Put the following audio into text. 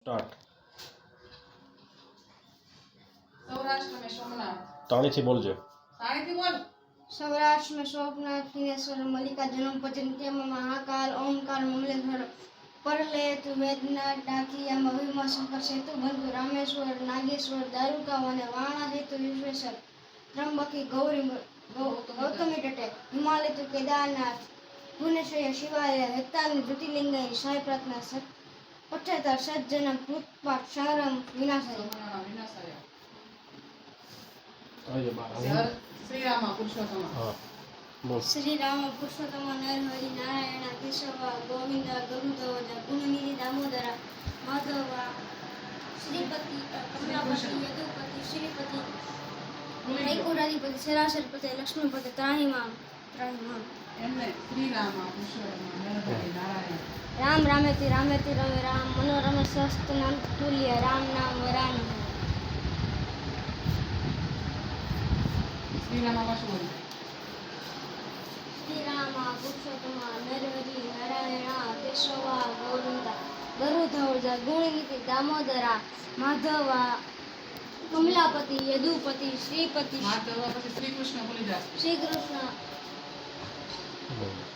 Start. Saurashtra में सोमनाथ તાણીથી બોલજો. ताणी बोल सौराष्ट्र में सोमनाथ किनेश्वर मल्लिका जन्म पचंत्यम महाकाल ओंकार ममलेश्वर परलेतु वेदनाथ डाकिया मविमा शंकर सेतु बंधु रामेश्वर नागेश्वर दारुका वने वाणा हेतु विश्वेश्वर त्र्यंबकी गौरी गौतमी तटे हिमालय तु केदारनाथ भुवनेश्वर शिवालय हेक्तान ज्योतिर्लिंग साई प्रार्थना सत 78 सज्जन भूतपाठ संग्राम विनाशय विनाशाय આજે બાર श्री राम पुरुषोत्तम હા બોલ. श्री राम पुरुषोत्तम नरहरि नारायण केशव गोविंद गरुड़ध्वज गुणनिधि दामोदर माधव श्रीपति कमलापति यदुपति श्रीपति त्रैकुराधिपति सरासरपति लक्ष्मीपति त्राहिमाम एमने श्री राम पुरुषोत्तम नरहरि नारायण राम रामेति रामेति रमे राम मनोरम स्वस्थ नाम तुल्य राम नाम वरान श्री राम बोल श्री राम पुरुषोत्तम नरहरि नारायण केशव गोविंद गरुड़ध्वज गुणनिधि दामोदर माधव कमलापति यदुपति श्रीपति माधव श्री कृष्ण बोली जा श्री कृष्ण બોલ.